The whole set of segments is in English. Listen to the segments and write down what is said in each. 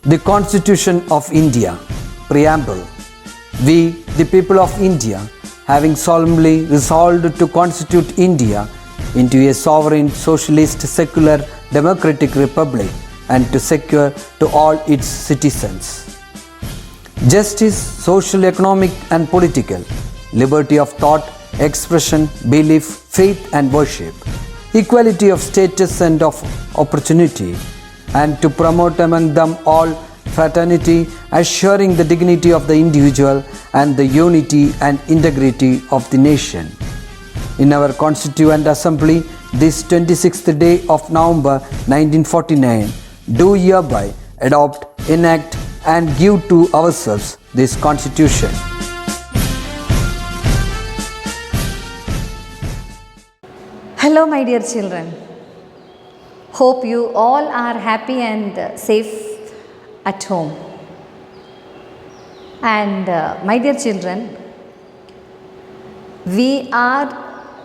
The Constitution of India, Preamble. We, the people of India, having solemnly resolved to constitute India into a sovereign, socialist, secular, democratic republic and to secure to all its citizens justice, social, economic and political, liberty of thought, expression, belief, faith and worship, equality of status and of opportunity, and to promote among them all fraternity, assuring the dignity of the individual and the unity and integrity of the nation. In our Constituent Assembly, this 26th day of November 1949, do hereby adopt, enact and give to ourselves this Constitution. Hello my dear children. Hope you all are happy and safe at home. And my dear children, we are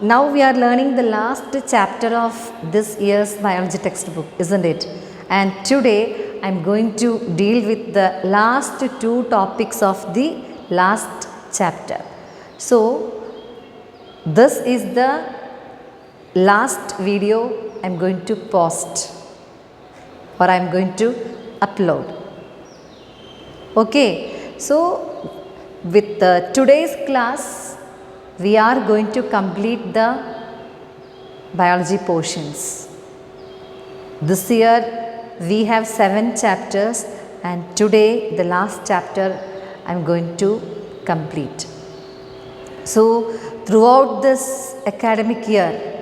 learning the last chapter of this year's biology textbook, isn't it? And today I am going to deal with the last two topics of the last chapter. So this is the last video I am going to post or I am going to upload. Okay, so with today's class we are going to complete the biology portions. This year we have 7 chapters and today the last chapter I am going to complete. So throughout this academic year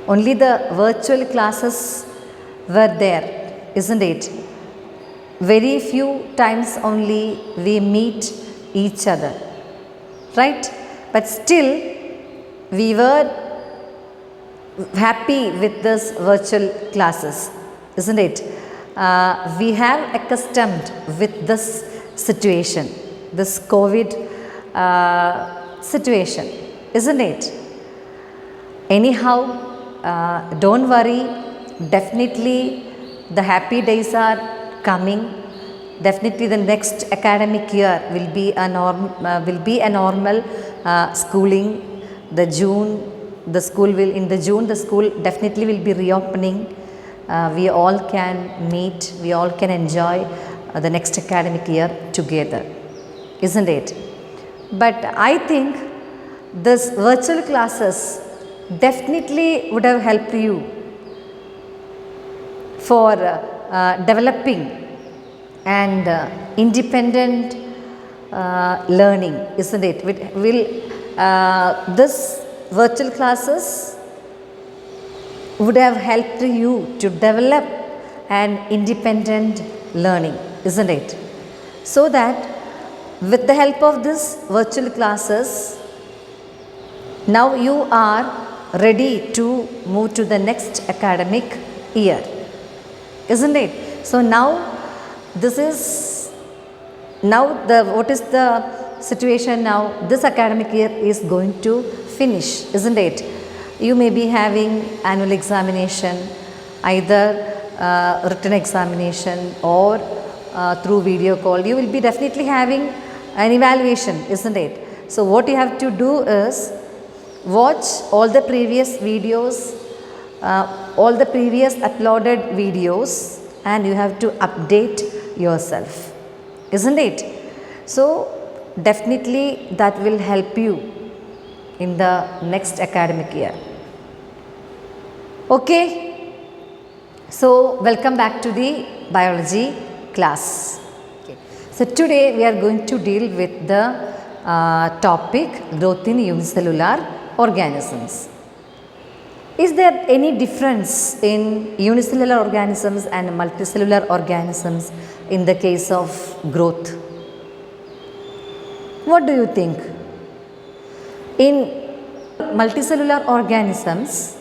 only the virtual classes were there, isn't it? Very few times only we meet each other, right? But still we were happy with this virtual classes, isn't it? We have accustomed with this situation, this COVID situation, isn't it? Anyhow, don't worry, definitely the happy days are coming. Definitely the next academic year will be a normal schooling. The school definitely will be reopening. We all can meet, we all can enjoy the next academic year together, isn't it? But I think this virtual classes definitely would have helped you for developing and independent learning, isn't it? This virtual classes would have helped you to develop an independent learning, isn't it? So that with the help of this virtual classes, now you are ready to move to the next academic year, isn't it? So now what is the situation now? This academic year is going to finish, isn't it? You may be having annual examination, either written examination or through video call. You will be definitely having an evaluation, isn't it? So what you have to do is watch all the previous videos, all the previous uploaded videos, and you have to update yourself, isn't it? So definitely that will help you in the next academic year. Okay, so welcome back to the biology class. Okay. So today we are going to deal with the topic growth in unicellular organisms. Is there any difference in unicellular organisms and multicellular organisms in the case of growth? What do you think? In multicellular organisms,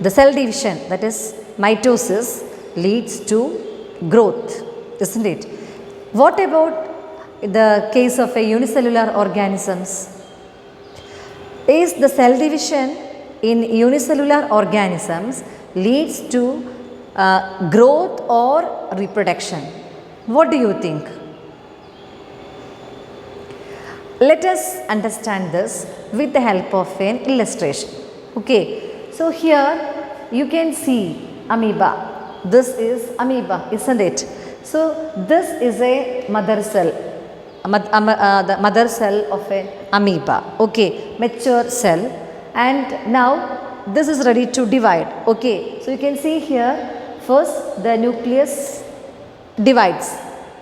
the cell division, that is mitosis, leads to growth, isn't it? What about the case of a unicellular organisms? Is the cell division in unicellular organisms leads to growth or reproduction? What do you think? Let us understand this with the help of an illustration. Okay, so here you can see amoeba. This is amoeba, isn't it? So this is a mother cell, the mother cell of an amoeba. Okay, mature cell, and now this is ready to divide. Okay, so you can see here first the nucleus divides,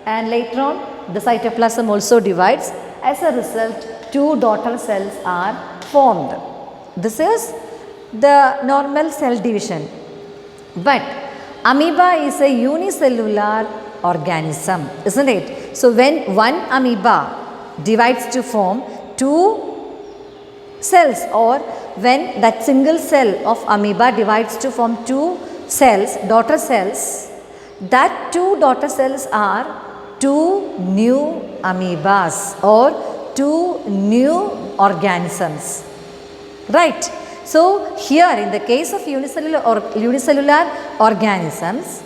and later on the cytoplasm also divides. As a result, two daughter cells are formed. This is the normal cell division. But amoeba is a unicellular organism, isn't it? So when one amoeba divides to form two cells, or when that single cell of amoeba divides to form two cells, daughter cells, that two daughter cells are two new amoebas or two new organisms, right? So here in the case of unicellular organisms,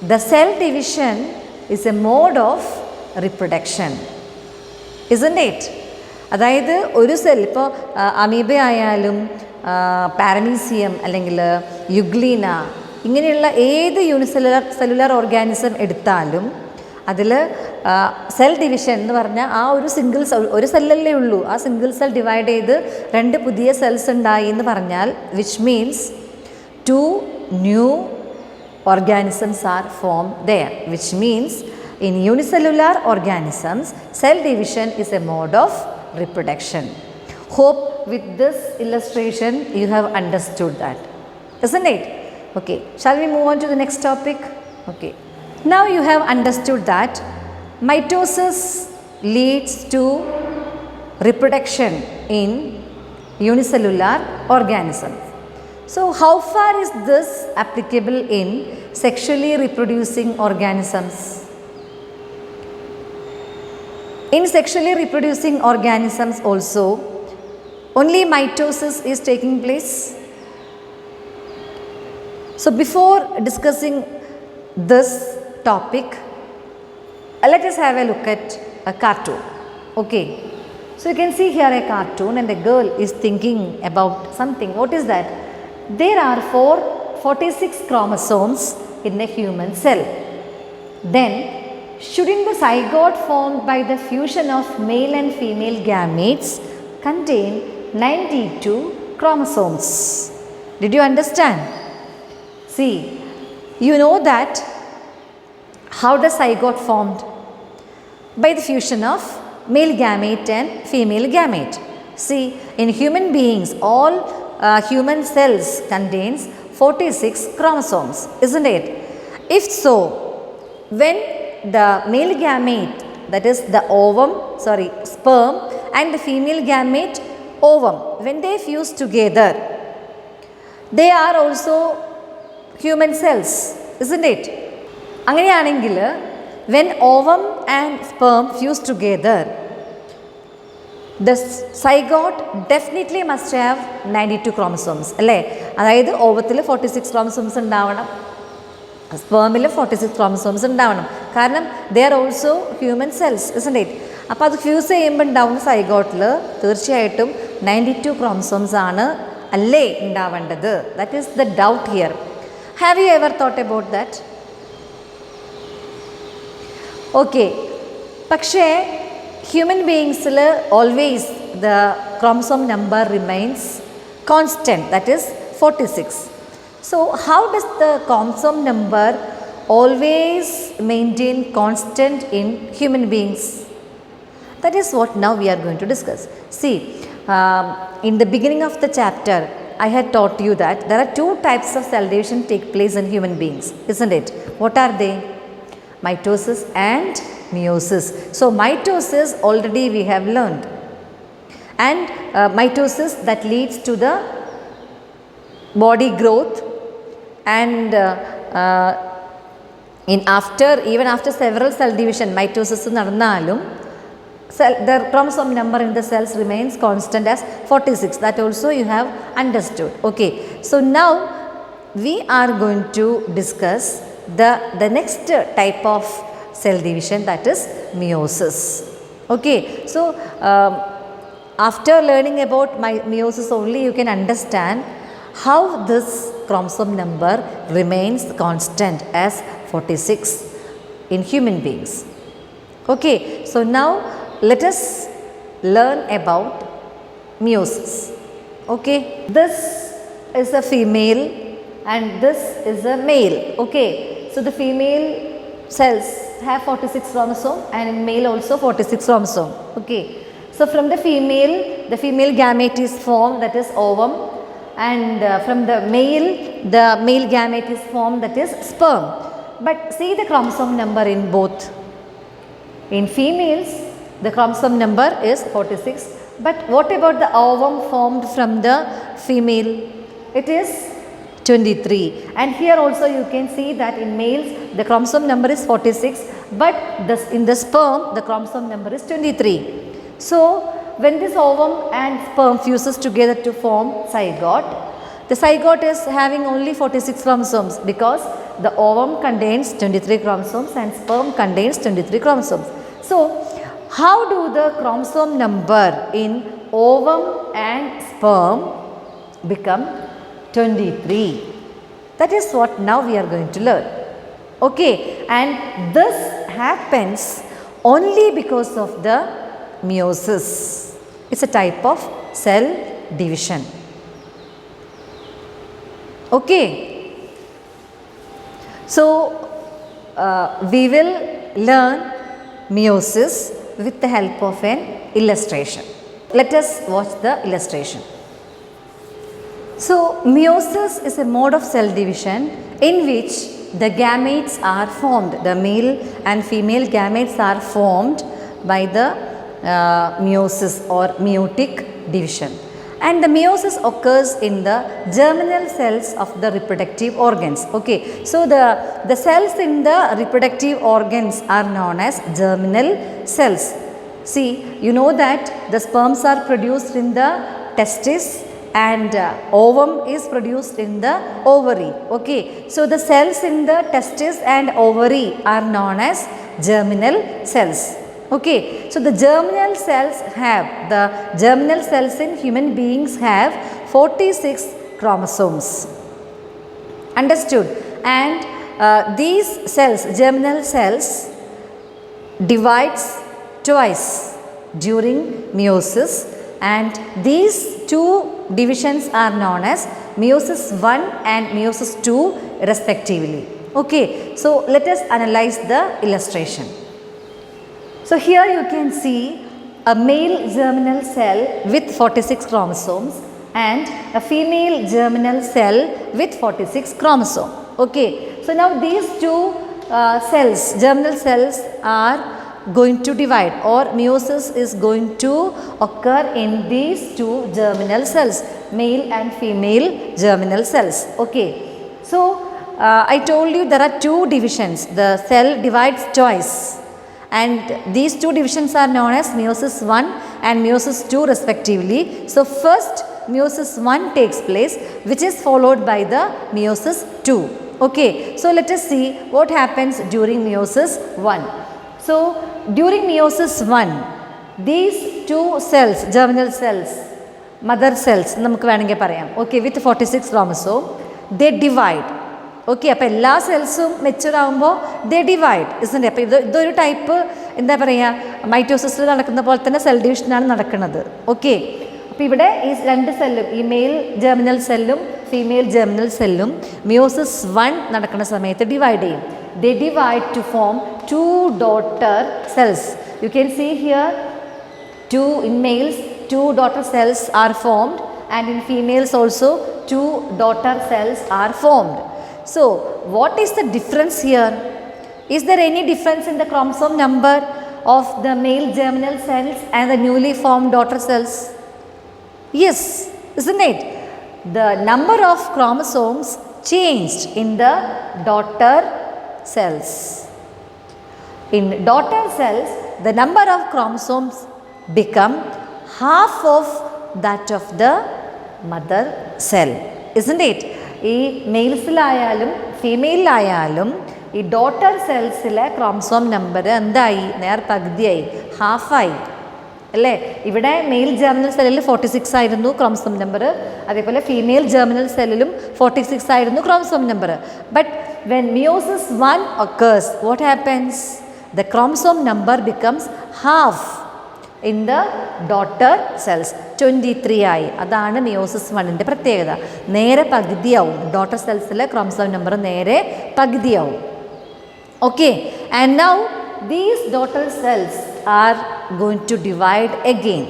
the cell division is a mode of reproduction, isn't it? അതായത് ഒരു cell ഇപ്പോൾ amoeba ആയാലും paramecium അല്ലെങ്കിൽ euglena ഇങ്ങനെയുള്ള ഏത് cellular organism എടുത്താലും അതിൽ cell division എന്ന് പറഞ്ഞാൽ ആ ഒരു സെല്ലല്ലേ ഉള്ളൂ, ആ സിംഗിൾ സെൽ ഡിവൈഡ് ചെയ്ത് രണ്ട് പുതിയ സെൽസ് ഉണ്ടായി എന്ന് പറഞ്ഞാൽ which means two new organisms are formed there, which means in unicellular organisms cell division is a mode of reproduction. Hope with this illustration you have understood that, isn't it? Okay, shall we move on to the next topic? Okay, now you have understood that mitosis leads to reproduction in unicellular organisms. So how far is this applicable in sexually reproducing organisms? In sexually reproducing organisms also, only mitosis is taking place. So before discussing this topic, let us have a look at a cartoon. Okay, so you can see here a cartoon and a girl is thinking about something. What is that? There are 46 chromosomes in a human cell. Then, shouldn't the zygote formed by the fusion of male and female gametes contain 92 chromosomes? Did you understand? See, you know that how the zygote formed? By the fusion of male gamete and female gamete. See, in human beings, all human cells contains 46 chromosomes, isn't it? If so, when the male gamete, that is the sperm, and the female gamete, ovum, when they fuse together, they are also human cells, isn't it? അങ്ങനെയാണെങ്കിൽ when ovum and sperm fuse together, the zygote definitely must have 92 chromosomes, അല്ലേ? അതായത് ഓവത്തിൽ 46 chromosomes ഉണ്ടാവണം, സ്പേമിൽ 46 chromosomes ഉണ്ടാവണം. കാരണം they are also human cells, isn't it? അപ്പോൾ അത് fuse ചെയ്യുമ്പോൾ ഉണ്ടാവുന്ന സൈഗോട്ടിൽ തീർച്ചയായിട്ടും 92 chromosomes ആണ് അല്ലേ ഉണ്ടാവേണ്ടത്? That is the doubt here. Have you ever thought about that? Okay, പക്ഷേ human beings always the chromosome number remains constant, that is 46. So how does the chromosome number always maintain constant in human beings? That is what now we are going to discuss. See, in the beginning of the chapter I had taught you that there are two types of cell division take place in human beings, isn't it? What are they? Mitosis and meiosis. So mitosis already we have learned, and mitosis that leads to the body growth, and even after several cell division mitosis നടന്നാലും the chromosome number in the cells remains constant as 46. That also you have understood. Okay, so now we are going to discuss the next type of cell division, that is meiosis. Okay, so after learning about meiosis only, you can understand how this chromosome number remains constant as 46 in human beings. Okay, so now let us learn about meiosis. Okay, this is a female and this is a male. Okay, so the female cells have 46 chromosome and in male also 46 chromosome. Okay, so from the female gamete is formed, that is ovum, and from the male gamete is formed, that is sperm. But see the chromosome number in both. In females the chromosome number is 46, but what about the ovum formed from the female? It is 23, and here also you can see that in males the chromosome number is 46, but in the sperm the chromosome number is 23. So when this ovum and sperm fuses together to form zygote, the zygote is having only 46 chromosomes because the ovum contains 23 chromosomes and sperm contains 23 chromosomes. So how do the chromosome number in ovum and sperm become 23? That is what now we are going to learn. Okay, and this happens only because of the meiosis. It's a type of cell division. Okay, so we will learn meiosis with the help of an illustration. Let us watch the illustration. So meiosis is a mode of cell division in which the gametes are formed, the male and female gametes are formed by the meiosis or meiotic division, and the meiosis occurs in the germinal cells of the reproductive organs. Okay, so the cells in the reproductive organs are known as germinal cells. See, you know that the sperms are produced in the testis and ovum is produced in the ovary. Okay, so the cells in the testis and ovary are known as germinal cells. Okay, so the germinal cells in human beings have 46 chromosomes. Understood? And these cells, germinal cells, divides twice during meiosis, and these two divisions are known as meiosis 1 and meiosis 2 respectively. Okay, so let us analyze the illustration. So here you can see a male germinal cell with 46 chromosomes and a female germinal cell with 46 chromosomes. Okay, so now these two germinal cells are going to divide, or meiosis is going to occur in these two germinal cells, male and female germinal cells. Okay, so I told you there are two divisions. The cell divides twice, and these two divisions are known as meiosis 1 and meiosis 2 respectively. So first meiosis 1 takes place, which is followed by the meiosis 2. Okay, so let us see what happens during meiosis 1. So during meiosis 1, these two cells, germinal cells, mother cells, നമുക്ക് വേണമെങ്കിൽ പറയാം, okay, with 46 chromosome, they divide. Okay, അപ്പോൾ എല്ലാ സെൽസും mature ആകുമ്പോൾ ദേ divide, ഇസ്ന്റ്. അപ്പോൾ ഇതൊരു type എന്താ പറയുക, മൈറ്റോസിസിൽ നടക്കുന്ന പോലെ തന്നെ സെൽ ഡിവിഷനാണ് നടക്കുന്നത്. ഓക്കെ, അപ്പോൾ ഇവിടെ ഈ രണ്ട് സെല്ലും, ഈ മെയിൽ ജെർമിനൽ സെല്ലും ഫീമെയിൽ ജെർമിനൽ സെല്ലും മിയോസിസ് 1 നടക്കുന്ന സമയത്ത് ഡിവൈഡ് ചെയ്യും. They divide to form 2 daughter cells. You can see here 2 in males, 2 daughter cells are formed, and in females also 2 daughter cells are formed. So what is the difference here? Is there any difference in the chromosome number of the male germinal cells and the newly formed daughter cells? Yes, isn't it? The number of chromosomes changed in the daughter cells. In daughter cells, the number of chromosomes become half of that of the mother cell, isn't it? ഈ മെയിൽസിലായാലും ഫീമെയിലായാലും ഈ daughter സെൽസിലെ chromosome number എന്തായി? പകുതിയായി, ഹാഫായി അല്ലേ? ഇവിടെ mail germinal സെല്ലിൽ 46 ആയിരുന്നു chromosome number, അതേപോലെ ഫീമെയിൽ ജെർമിനൽ സെല്ലിലും 46 ആയിരുന്നു chromosome number. But when meiosis 1 occurs, what happens? The chromosome number becomes half in the daughter cells, 23 ആയി. അതാണ് മിയോസിസ് 1ൻ്റെ പ്രത്യേകത. നേരെ പകുതിയാവും, ഡോട്ടർ സെൽസിലെ ക്രോമസോം നമ്പർ നേരെ പകുതിയാവും. Okay, and now these daughter cells are going to divide again.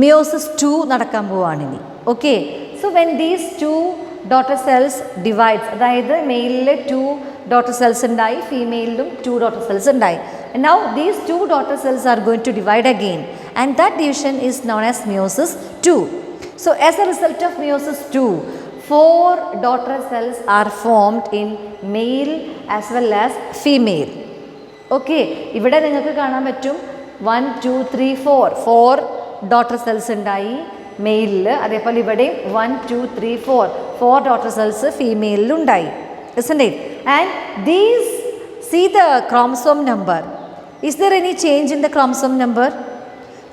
Meiosis 2 നടക്കാൻ പോവാണ് ഇനി. Okay, so when these 2 daughter cells divides, അതായത് മെയിലിൽ 2 daughter cells ഉണ്ടായി, ഫീമെയിലിലും 2 daughter cells ഉണ്ടായി. Now these 2 daughter cells are going to divide again, and that division is known as meiosis 2. So as a result of meiosis 2, 4 daughter cells are formed in male as well as female. Okay, ഇവിടെ നിങ്ങൾക്ക് കാണാൻ പറ്റും 1 2 3 4 daughter cells ഉണ്ടായി മെയിലിൽ, അതേപോലെ ഇവിടെ 1 2 3 4 daughter cells ഫീമെയിലുണ്ടായി. isn't it? And these, see the chromosome number. Is there any change in the chromosome number?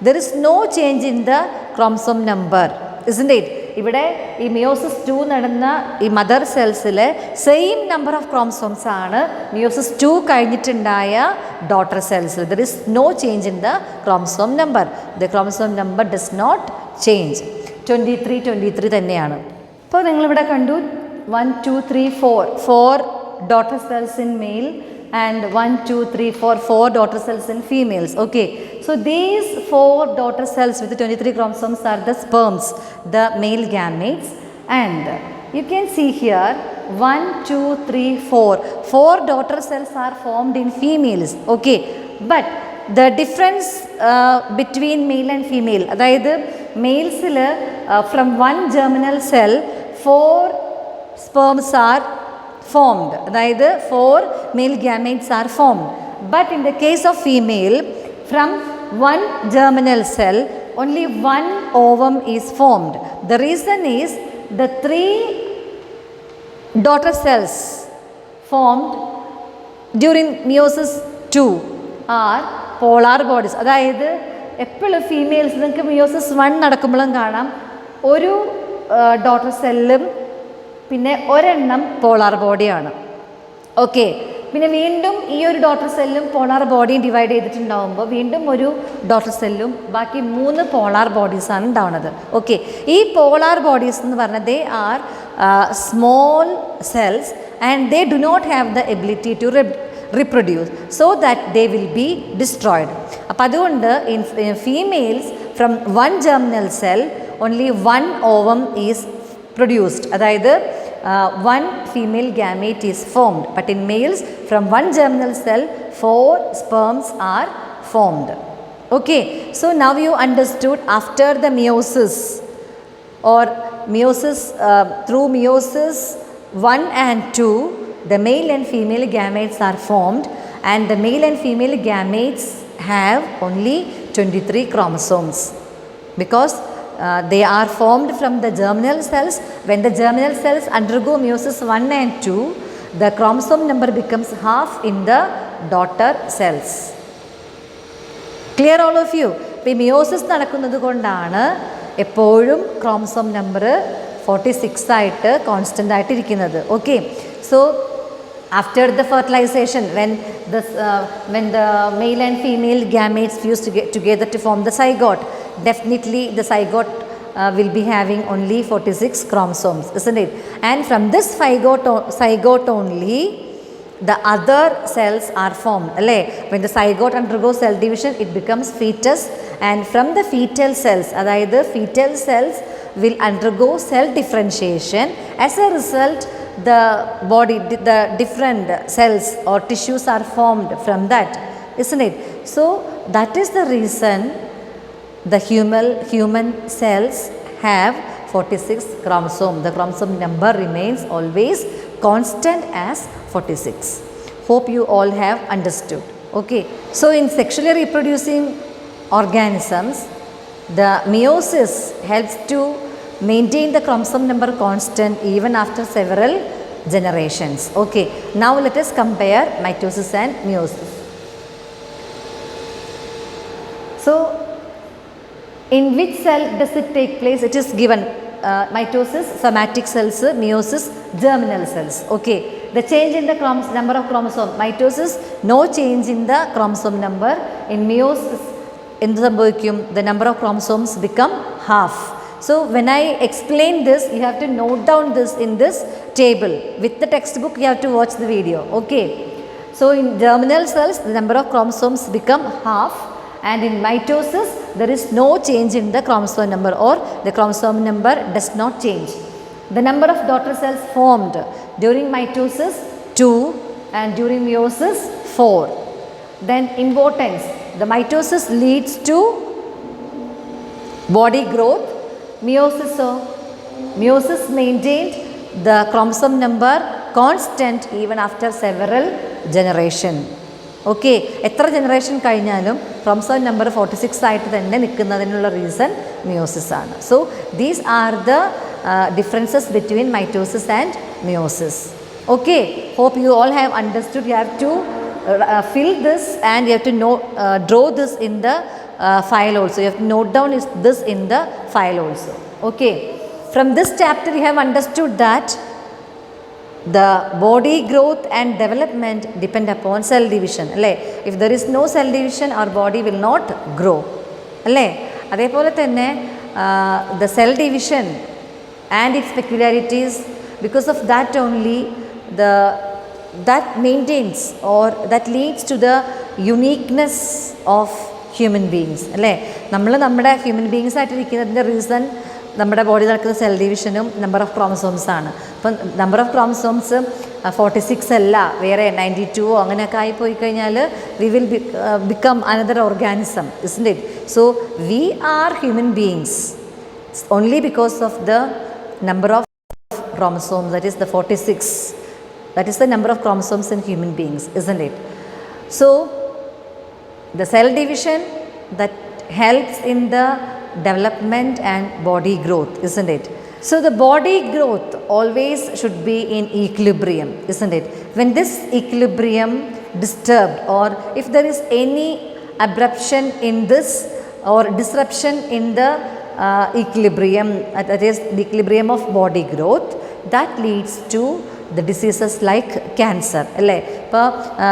There is no change in the chromosome number, isn't it? ഇവിടെ ഈ മിയോസിസ് 2 നടന്ന ഈ mother സെൽസിലെ സെയിം നമ്പർ ഓഫ് ക്രോമസോംസ് ആണ് meiosis 2 കഴിഞ്ഞിട്ടുണ്ടായ daughter സെൽസിൽ. There is no change in the chromosome number. The chromosome number does not change. 23 തന്നെയാണ്. ഇപ്പോൾ നിങ്ങളിവിടെ കണ്ടു 1 2 3 4 daughter cells in male and 1 2 3 4 daughter cells in females. Okay, so these 4 daughter cells with the 23 chromosomes are the sperms, the male gametes, and you can see here 1 2 3 4 daughter cells are formed in females. Okay, but the difference between male and female, അതായത് മെയിൽസിൽ from one germinal cell 4 sperms are formed, അതായത് 4 male gametes are formed. But in the case of female, from one germinal cell only one ovum is formed. The reason is the 3 daughter cells formed during meiosis 2 are polar bodies. അതായത് എപ്പോഴും females നിങ്ങൾക്ക് meiosis 1 നടക്കുമ്പോഴും കാണാം ഒരു daughter സെല്ലും പിന്നെ ഒരെണ്ണം polar ബോഡിയാണ്. ഓക്കെ, പിന്നെ വീണ്ടും ഈ ഒരു ഡോട്ടർ സെല്ലും പോളാർ ബോഡിയും ഡിവൈഡ് ചെയ്തിട്ടുണ്ടാകുമ്പോൾ വീണ്ടും ഒരു ഡോട്ടർ സെല്ലും ബാക്കി 3 പോളാർ ബോഡീസാണ് ഉണ്ടാവുന്നത്. ഓക്കെ, ഈ പോളാർ ബോഡീസ് എന്ന് പറഞ്ഞാൽ they are small cells and they do not have the ability to reproduce, so that they will be destroyed. അപ്പോൾ അതുകൊണ്ട് in females from one germinal cell only one ovum is produced, അതായത് one female gamete is formed, but in males from one germinal cell 4 sperms are formed. Okay, so now you understood after the meiosis or meiosis through meiosis 1 and 2 the male and female gametes are formed, and the male and female gametes have only 23 chromosomes because they are formed from the germinal cells. When the germinal cells undergo meiosis 1 and 2, the chromosome number becomes half in the daughter cells. Clear all of you? ഇപ്പോൾ meiosis നടക്കുന്നത് കൊണ്ടാണ് എപ്പോഴും chromosome number 46 ആയിട്ട് constant ആയിട്ട് ഇരിക്കുന്നത്. Okay, so after the fertilization, when the male and female gametes fuse together to form the zygote, definitely the zygote will be having only 46 chromosomes, isn't it? And from this zygote only the other cells are formed. When the zygote undergoes cell division, it becomes fetus, and from the fetal cells, അതായത് fetal cells will undergo cell differentiation. As a result, the body, the different cells or tissues are formed from that, isn't it? So that is the reason the human cells have 46 chromosomes. The chromosome number remains always constant as 46. Hope you all have understood. Okay, so in sexually reproducing organisms, the meiosis helps to maintain the chromosome number constant even after several generations. Okay, now let us compare mitosis and meiosis. So in which cell does it take place? It is given mitosis, somatic cells, meiosis, germinal cells. Okay, the change in the number of chromosome. Mitosis, no change in the chromosome number. In meiosis, the number of chromosomes become half. So when I explain this, you have to note down this in this table. With the textbook, you have to watch the video. Okay, so in germinal cells, the number of chromosomes become half. And in mitosis, there is no change in the chromosome number, or the chromosome number does not change. The number of daughter cells formed during mitosis 2 and during meiosis 4. Then importance, the mitosis leads to body growth. Meiosis maintained the chromosome number constant even after several generations. Okay, എത്ര generation കഴിഞ്ഞാലും chromosome number 46 ആയിട്ട് തന്നെ നിൽക്കുന്നതിനുള്ള reason meiosis ആണ്. So these are the differences between mitosis and meiosis. Okay, hope you all have understood. You have to fill this and you have to draw this in the file also. You have to note down this in the file also. Okay, from this chapter you have understood that the body growth and development depend upon cell division. അല്ലേ, if there is no cell division our body will not grow. അല്ലേ, അതേപോലെ തന്നെ the cell division and its peculiarities, because of that only that maintains or that leads to the uniqueness of human beings. അല്ലേ, നമ്മുടെ human beings ആയിട്ടിരിക്കുന്നതിൻ്റെ reason നമ്മുടെ body നടക്കുന്ന cell ഡിവിഷനും number of chromosomes ആണ്. അപ്പം number of chromosomes 46 അല്ല, വേറെ 92 അങ്ങനെയൊക്കെ ആയിപ്പോയി കഴിഞ്ഞാൽ we will become another organism, isn't it? So we are human beings only because of the number of chromosomes, that is the 46. That is the number of chromosomes in human beings, isn't it? So the cell division that helps in the development and body growth, isn't it? So the body growth always should be in equilibrium, isn't it? When this equilibrium disturbed, or if there is any abruption in this or disruption in the equilibrium, that is the equilibrium of body growth, that leads to the diseases like cancer. അല്ലേ, ഇപ്പോൾ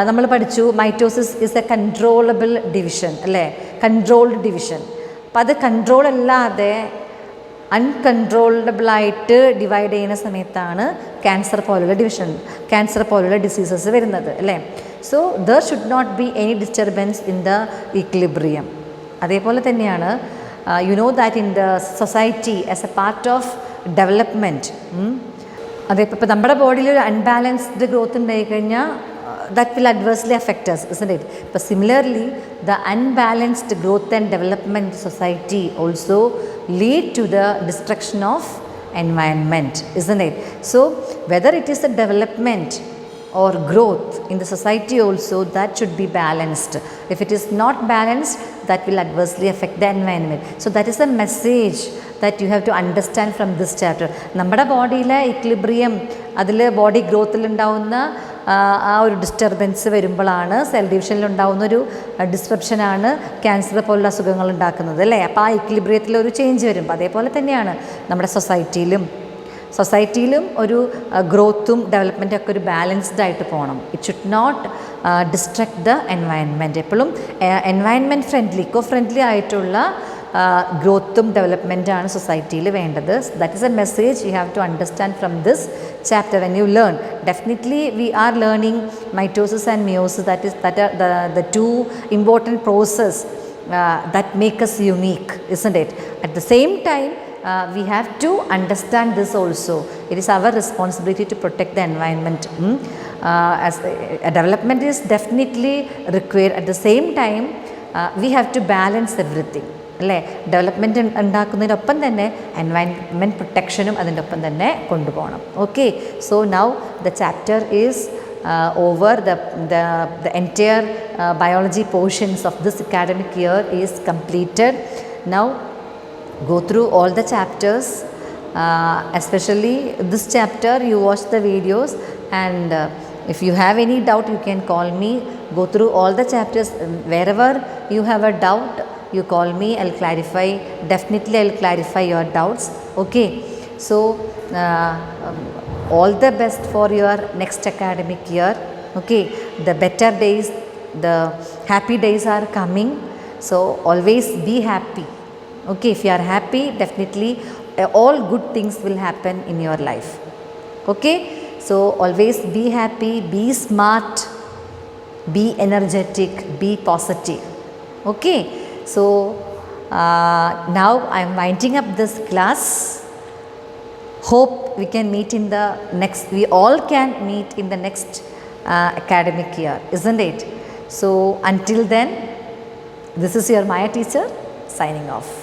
നമ്മൾ പഠിച്ചു mitosis is A controllable division, അല്ലേ, controlled division. അപ്പോൾ അത് control അല്ലാതെ അൺകൺട്രോളബിളായിട്ട് divide ചെയ്യുന്ന സമയത്താണ് ക്യാൻസർ പോലുള്ള ഡിസീസസ് വരുന്നത്, അല്ലേ. So there should not be any disturbance in the equilibrium. അതേപോലെ തന്നെയാണ് you know that in the society as a part of development, ഇപ്പോൾ നമ്മുടെ ബോഡിയിൽ ഒരു അൺബാലൻസ്ഡ് ഗ്രോത്ത് ഉണ്ടായി കഴിഞ്ഞാൽ that will adversely affect us, isn't it? But similarly, the unbalanced growth and development society also lead to the destruction of environment, isn't it? So whether it is a development or growth in the society also, that should be balanced. If it is not balanced, that will adversely affect the environment. So that is a message that you have to understand from this chapter. നമ്മുടെ ബോഡിയിലെ equilibrium, അതിൽ body ഗ്രോത്തിലുണ്ടാവുന്ന ആ ഒരു disturbance വരുമ്പോഴാണ്, cell ഡിവിഷനിലുണ്ടാവുന്നൊരു ഡിസ്ട്രപ്ഷനാണ് cancer പോലുള്ള അസുഖങ്ങൾ ഉണ്ടാക്കുന്നത്, അല്ലേ. അപ്പോൾ ആ ഇക്വിലിബ്രിയത്തിലൊരു ചേഞ്ച് വരുമ്പോൾ അതേപോലെ തന്നെയാണ് നമ്മുടെ സൊസൈറ്റിയിലും ഒരു ഗ്രോത്തും ഡെവലപ്മെൻറ്റും ഒക്കെ ഒരു ബാലൻസ്ഡ് ആയിട്ട് പോകണം. It should not destruct the environment. എപ്പോഴും എൻവയൺമെൻറ്റ് ഫ്രണ്ട്ലി, ഇക്കോ ഫ്രണ്ട്ലി ആയിട്ടുള്ള ഗ്രോത്തും ഡെവലപ്മെൻറ്റാണ് സൊസൈറ്റിയിൽ വേണ്ടത്. That is a message you have to understand from this chapter. When you learn, definitely we are learning mitosis and meiosis, that are the two important process that make us unique, isn't it? At the same time we have to understand this also. It is our responsibility to protect the environment. As a development is definitely required, at the same time we have to balance everything, അല്ലേ. Development ഉണ്ടാക്കുന്നതിനൊപ്പം തന്നെ environment പ്രൊട്ടക്ഷനും അതിൻ്റെ ഒപ്പം തന്നെ കൊണ്ടുപോകണം. Okay, so now the chapter is over. The entire biology portions of this academic year is completed. Now go through all the chapters Especially this chapter, you watch the videos, and if you have any doubt, you can call me. Go through all the chapters. Wherever you have a doubt, you call me. I'll clarify. Definitely, I'll clarify your doubts. Okay. So, all the best for your next academic year. Okay. The better days, the happy days are coming. So, always be happy. Okay. If you are happy, definitely all good things will happen in your life. Okay. So, always be happy, be smart, be energetic, be positive. Okay. So, now I am winding up this class. Hope we can meet in the next, we all can meet in the next academic year, isn't it? So, until then, this is your Maya teacher signing off.